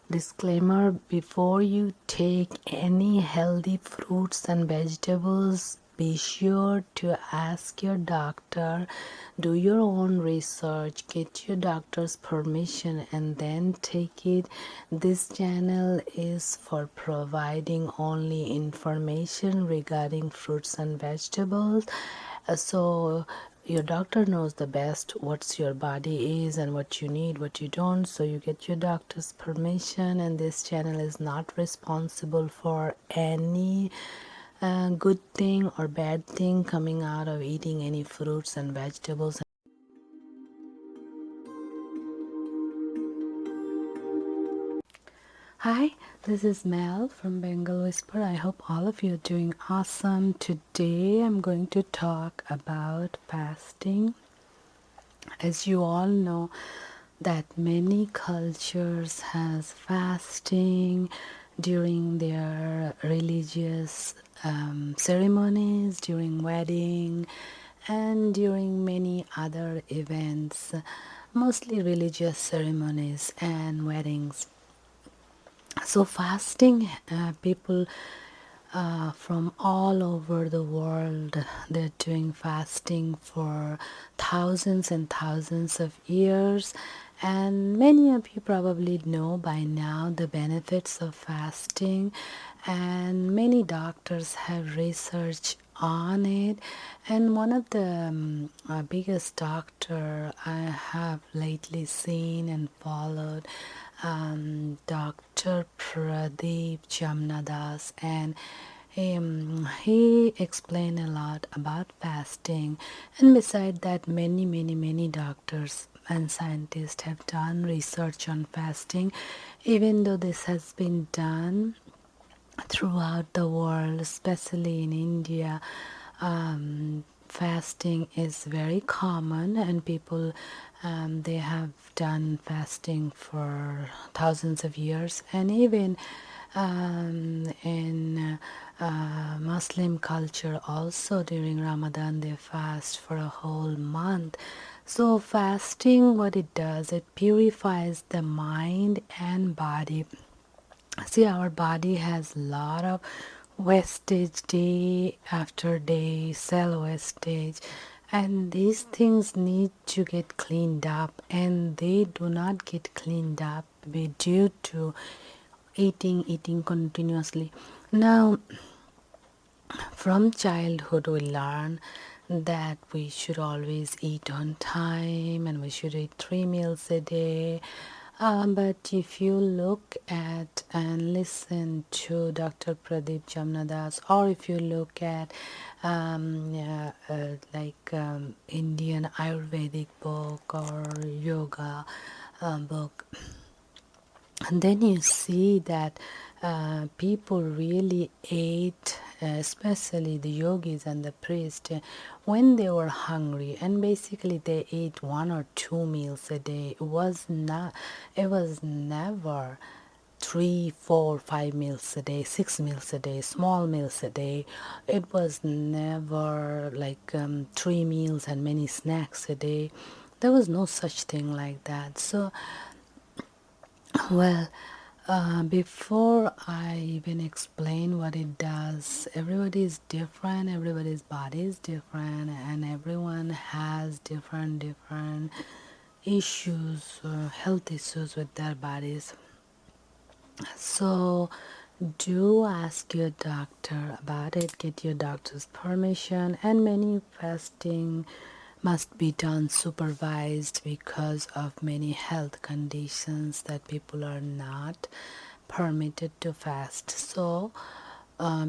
Disclaimer: before you take any healthy fruits and vegetables, be sure to ask your doctor, do your own research, get your doctor's permission, and then take it. This channel is for providing only information regarding fruits and vegetables. So your doctor knows the best what's your body is and what you need, what you don't, so you get your doctor's permission. And this channel is not responsible for any good thing or bad thing coming out of eating any fruits and vegetables. Hi, this is Mel from Bangle Whisper. I hope all of you are doing awesome. Today I'm going to talk about fasting. As you all know, that many cultures has fasting during their religious ceremonies, during wedding, and during many other events, mostly religious ceremonies and weddings. So fasting, people from all over the world, they're doing fasting for thousands and thousands of years, and many of you probably know by now the benefits of fasting, and many doctors have research on it. And one of the biggest doctor I have lately seen and followed, Dr. Pradeep Jamnadas, and he explained a lot about fasting. And beside that, many doctors and scientists have done research on fasting, even though this has been done throughout the world, especially in India. Fasting is very common, and people they have done fasting for thousands of years. And even in Muslim culture also, during Ramadan they fast for a whole month. So fasting, what it does, it purifies the mind and body. See, our body has a lot of wastage day after day, cell wastage, and these things need to get cleaned up, and they do not get cleaned up due to eating continuously. Now, from childhood we learn that we should always eat on time and we should eat 3 meals a day. But if you look at and listen to Dr. Pradeep Jamnadas, or if you look at Indian Ayurvedic book or yoga book, and then you see that people really ate, especially the yogis and the priests, when they were hungry, and basically they ate 1 or 2 meals a day. It was never 3, 4, 5 meals a day, 6 meals a day, small meals a day. It was never like 3 meals and many snacks a day. There was no such thing like that. So, well, before I even explain what it does, everybody is different, everybody's body is different, and everyone has different issues, health issues with their bodies. So do ask your doctor about it, get your doctor's permission, and many fasting must be done supervised because of many health conditions that people are not permitted to fast. So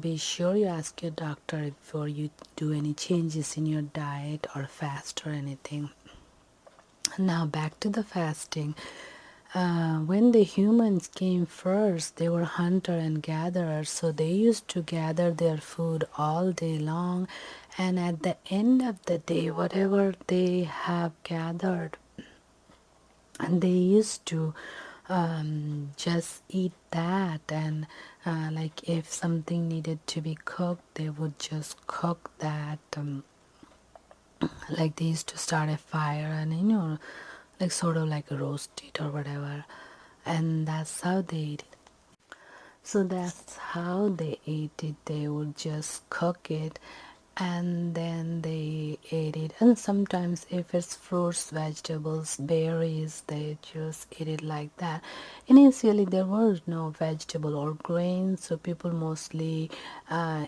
be sure you ask your doctor before you do any changes in your diet or fast or anything. Now back to the fasting. When the humans came first, they were hunter and gatherers, so they used to gather their food all day long, and at the end of the day, whatever they have gathered, and they used to just eat that. And like if something needed to be cooked, they would just cook that. Like they used to start a fire and like sort of like roast it or whatever. and that's how they ate it. So that's how they ate it. They would just cook it and then they ate it. And sometimes if it's fruits, vegetables, berries, they just eat it like that. Initially there was no vegetable or grain, so people mostly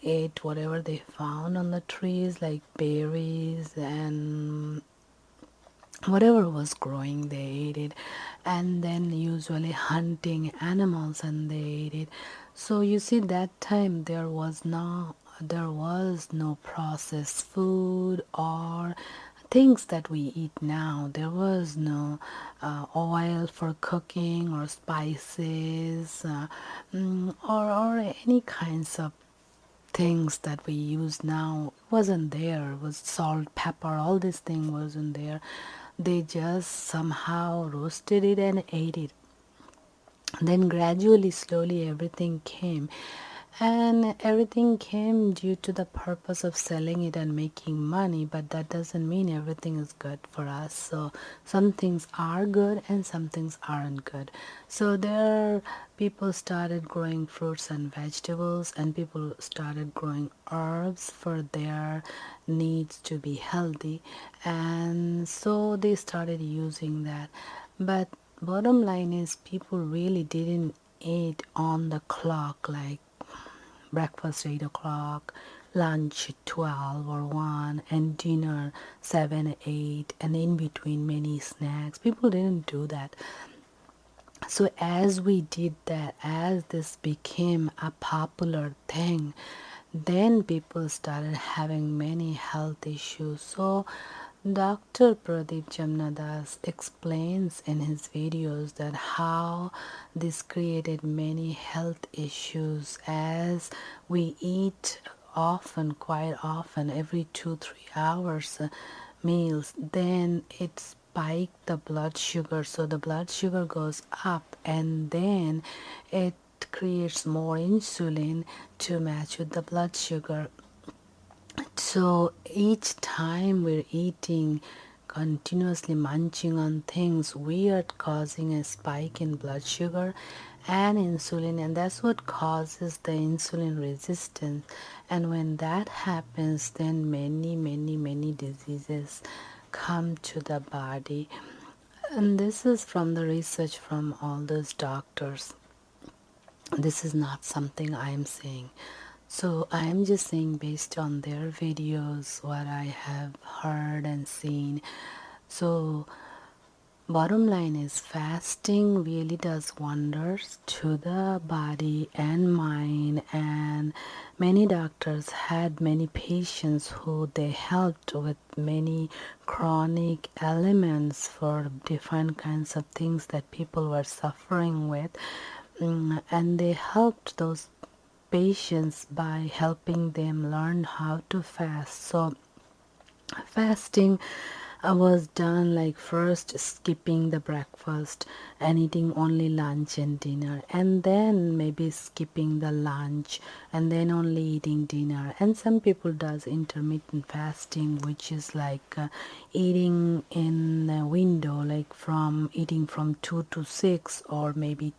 ate whatever they found on the trees, like berries and whatever was growing, they ate it. And then usually hunting animals, and they ate it. So you see, that time there was no processed food or things that we eat now. There was no oil for cooking or spices, or any kinds of things that we use now. Wasn't there. It was salt, pepper, all this thing wasn't there. They just somehow roasted it and ate it. Then gradually, slowly, everything came. And everything came due to the purpose of selling it and making money, but that doesn't mean everything is good for us. So some things are good and some things aren't good. So there people started growing fruits and vegetables, and people started growing herbs for their needs to be healthy, and so they started using that. But bottom line is, people really didn't eat on the clock, like breakfast 8 o'clock, lunch 12 or 1, and dinner 7, 8, and in between many snacks. People didn't do that. So as we did that, as this became a popular thing, then people started having many health issues. So Dr. Pradeep Jamnadas explains in his videos that how this created many health issues as we eat often, quite often, every 2-3 hours meals. Then it spiked the blood sugar, so the blood sugar goes up, and then it creates more insulin to match with the blood sugar. So each time we're eating, continuously munching on things, we are causing a spike in blood sugar and insulin, and that's what causes the insulin resistance. And when that happens, then many diseases come to the body. And this is from the research from all those doctors. This is not something I'm saying. So I am just saying based on their videos, what I have heard and seen. So bottom line is, fasting really does wonders to the body and mind, and many doctors had many patients who they helped with many chronic ailments for different kinds of things that people were suffering with. And they helped those patients by helping them learn how to fast. So fasting was done like first skipping the breakfast and eating only lunch and dinner, and then maybe skipping the lunch and then only eating dinner. And some people does intermittent fasting, which is like eating in a window, like from eating from 2 to 6, or maybe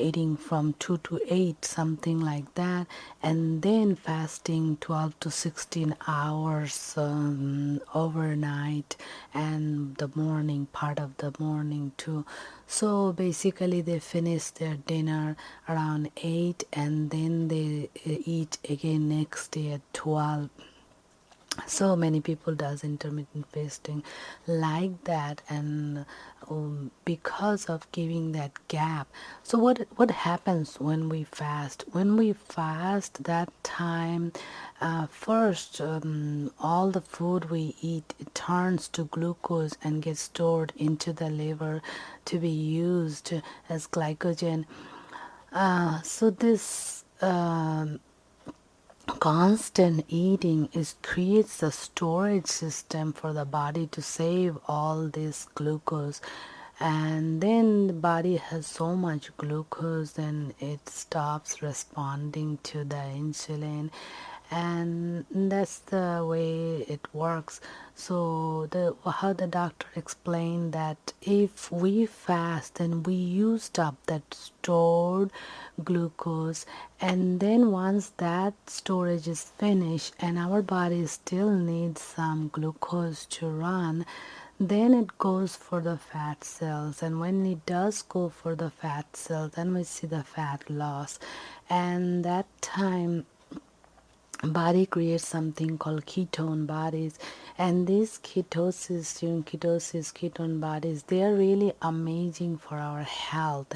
eating from 2 to 8, something like that, and then fasting 12 to 16 hours overnight, and the morning, part of the morning too. So basically they finish their dinner around 8, and then they eat again next day at 12. So many people does intermittent fasting like that, and because of giving that gap. So what happens when we fast? When we fast, that time, first, all the food we eat, it turns to glucose and gets stored into the liver to be used as glycogen. So this constant eating is creates a storage system for the body to save all this glucose, and then the body has so much glucose, then it stops responding to the insulin, and that's the way it works. So how the doctor explained that if we fast and we used up that stored glucose, and then once that storage is finished and our body still needs some glucose to run, then it goes for the fat cells, and when it does go for the fat cells, then we see the fat loss. And that time body creates something called ketone bodies, and these ketone bodies, they are really amazing for our health.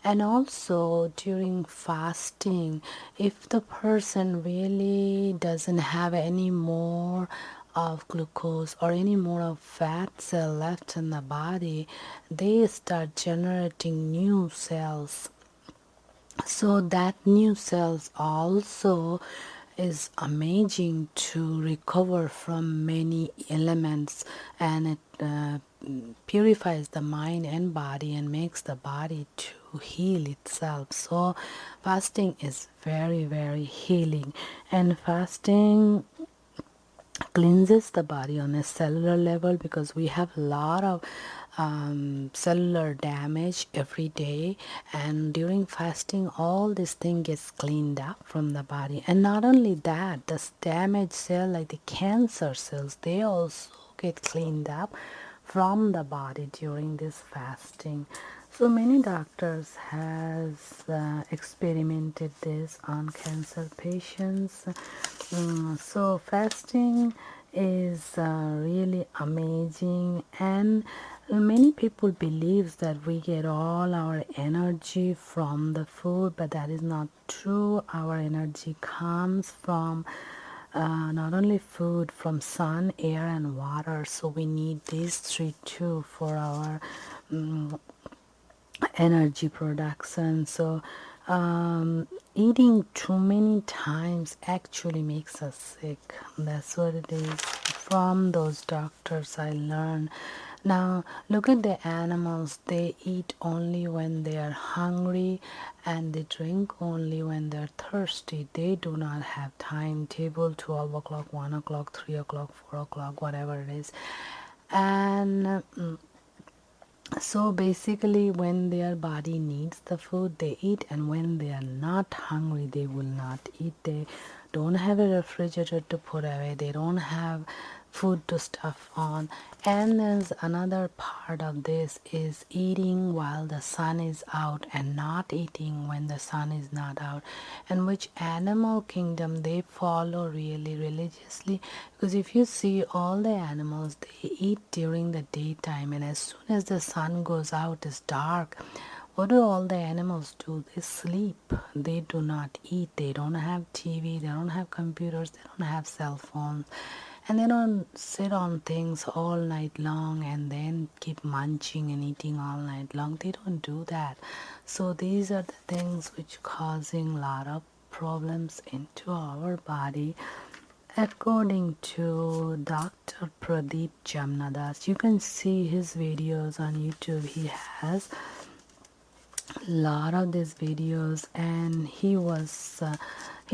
And also during fasting, if the person really doesn't have any more of glucose or any more of fat cell left in the body, they start generating new cells. So that new cells also is amazing to recover from many elements, and it purifies the mind and body and makes the body to heal itself. So fasting is very, very healing, and fasting cleanses the body on a cellular level, because we have a lot of cellular damage every day, and during fasting all this thing gets cleaned up from the body. And not only that, the damaged cell like the cancer cells, they also get cleaned up from the body during this fasting. So many doctors has experimented this on cancer patients. So fasting is really amazing, and many people believe that we get all our energy from the food, but that is not true. Our energy comes from not only food, from sun, air, and water. So we need these three too for our energy production. So eating too many times actually makes us sick. That's what it is. From those doctors I learned. Now look at the animals. They eat only when they are hungry, and they drink only when they're thirsty. They do not have timetable, 12 o'clock, 1 o'clock, 3 o'clock, 4 o'clock, whatever it is. And so basically, when their body needs the food, they eat, and when they are not hungry, they will not eat. They don't have a refrigerator to put away, they don't have food to stuff on. And there's another part of this is eating while the sun is out and not eating when the sun is not out, and which animal kingdom they follow really religiously. Because if you see all the animals, they eat during the daytime, and as soon as the sun goes out, it's dark. What do all the animals do? They sleep. They do not eat. They don't have TV, they don't have computers, they don't have cell phones, and they don't sit on things all night long and then keep munching and eating all night long. They don't do that. So these are the things which causing a lot of problems into our body. According to Dr. Pradeep Jamnadas, you can see his videos on YouTube. He has a lot of these videos, and he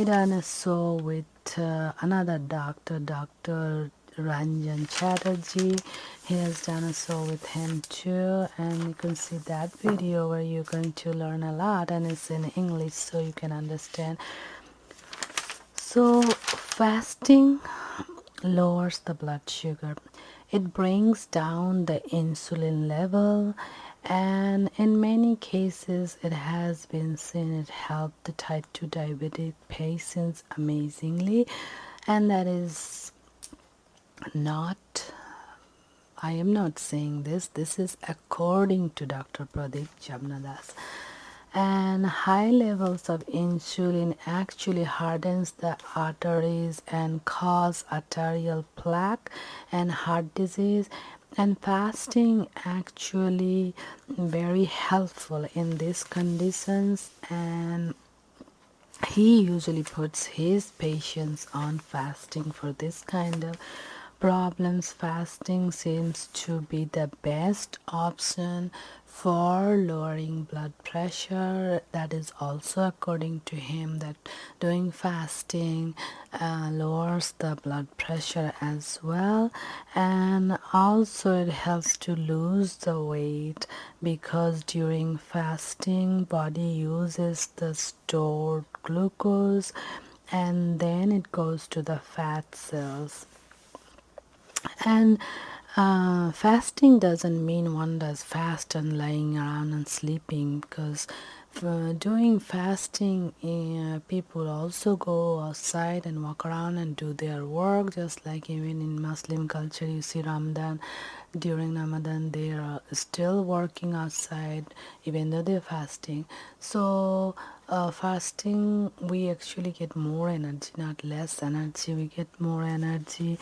done a show with another doctor, Dr. Ranjan Chatterjee. He has done a show with him too, and you can see that video where you're going to learn a lot, and it's in English so you can understand. So fasting lowers the blood sugar. It brings down the insulin level, and in many cases it has been seen it helped the type 2 diabetic patients amazingly. And that is not, I am not saying this is according to Dr. Pradeep Jamnadas. And high levels of insulin actually hardens the arteries and cause arterial plaque and heart disease. And fasting actually very helpful in these conditions, and he usually puts his patients on fasting for this kind of problems, fasting seems to be the best option for lowering blood pressure. That is also according to him that doing fasting lowers the blood pressure as well, and also it helps to lose the weight because during fasting body uses the stored glucose and then it goes to the fat cells. And fasting doesn't mean one does fast and lying around and sleeping, because for doing fasting, people also go outside and walk around and do their work, just like even in Muslim culture you see Ramadan. During Ramadan they are still working outside even though they're fasting. So fasting we actually get more energy, not less energy, we get more energy.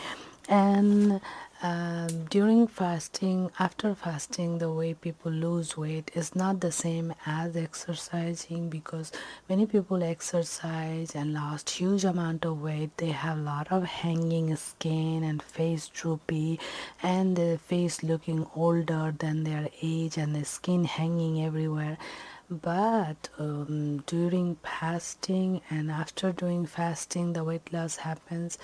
And during fasting, after fasting, the way people lose weight is not the same as exercising, because many people exercise and lost huge amount of weight. They have a lot of hanging skin and face droopy and the face looking older than their age and the skin hanging everywhere. But during fasting and after doing fasting, the weight loss happens.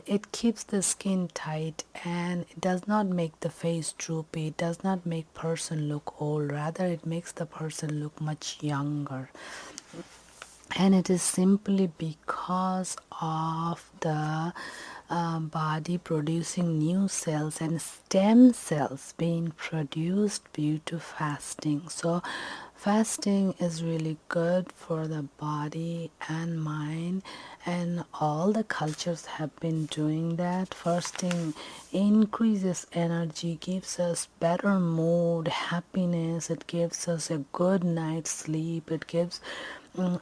It keeps the skin tight and it does not make the face droopy. It does not make person look old. Rather, it makes the person look much younger. And it is simply because of the body producing new cells and stem cells being produced due to fasting. So fasting is really good for the body and mind, and all the cultures have been doing that. Fasting increases energy, gives us better mood, happiness, it gives us a good night's sleep, it gives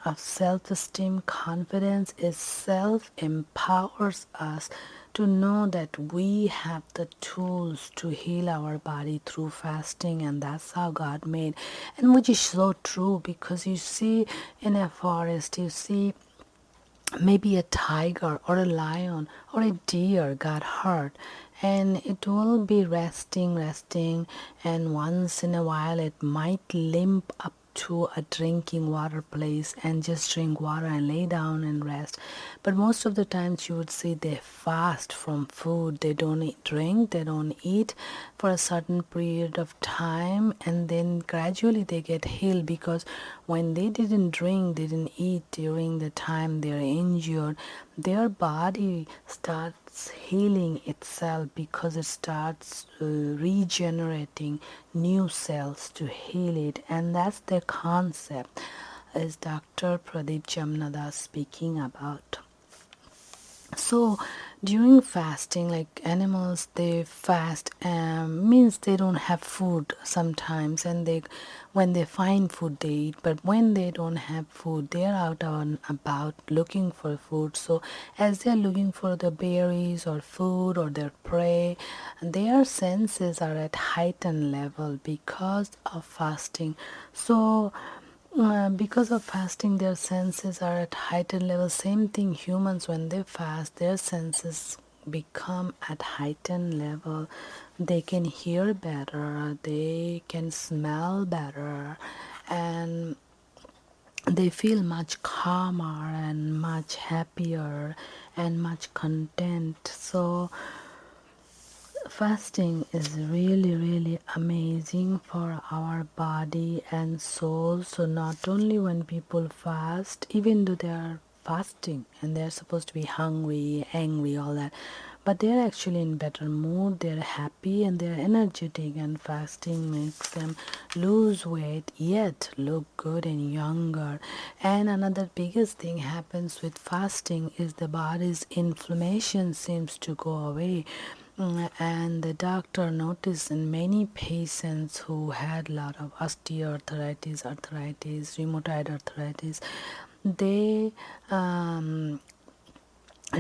of self-esteem, confidence. Itself empowers us to know that we have the tools to heal our body through fasting, and that's how God made. And which is so true, because you see in a forest, you see maybe a tiger or a lion or a deer got hurt, and it will be resting, and once in a while it might limp up to a drinking water place and just drink water and lay down and rest. But most of the times you would see they fast from food. They don't drink, they don't eat for a certain period of time, and then gradually they get healed, because when they didn't drink, they didn't eat during the time they're injured, their body starts healing itself, because it starts regenerating new cells to heal it. And that's the concept is Dr. Pradeep Jamnadas speaking about. So during fasting, like animals, they fast means they don't have food sometimes, and they when they find food they eat. But when they don't have food, they're out and about looking for food. So as they're looking for the berries or food or their prey, their senses are at heightened level because of fasting. So because of fasting, their senses are at heightened level. Same thing, humans, when they fast, their senses become at heightened level. They can hear better, they can smell better, and they feel much calmer and much happier and much content. So fasting is really amazing for our body and soul. So not only when people fast, even though they are fasting and they're supposed to be hungry, angry, all that, but they're actually in better mood, they're happy and they're energetic, and fasting makes them lose weight yet look good and younger. And another biggest thing happens with fasting is the body's inflammation seems to go away. And the doctor noticed in many patients who had a lot of osteoarthritis, rheumatoid arthritis, they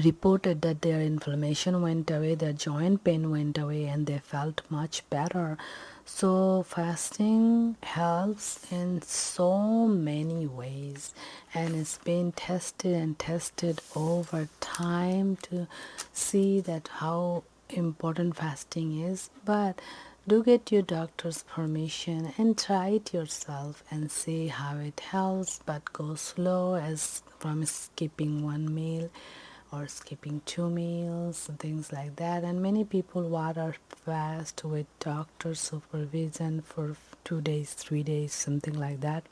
reported that their inflammation went away, their joint pain went away, and they felt much better. So fasting helps in so many ways, and it's been tested and tested over time to see that how important fasting is, but do get your doctor's permission and try it yourself and see how it helps, but go slow as from skipping one meal or skipping 2 meals and things like that. And many people water fast with doctor supervision for 2 days, 3 days, something like that.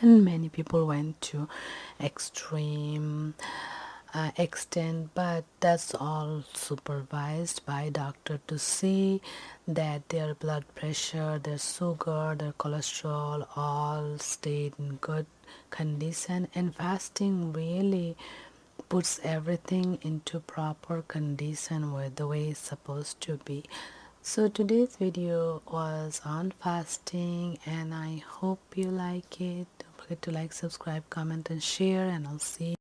And many people went to extreme extent, but that's all supervised by doctor to see that their blood pressure, their sugar, their cholesterol all stayed in good condition. And fasting really puts everything into proper condition with the way it's supposed to be. So today's video was on fasting, and I hope you like it. Don't forget to like, subscribe, comment and share, and I'll see you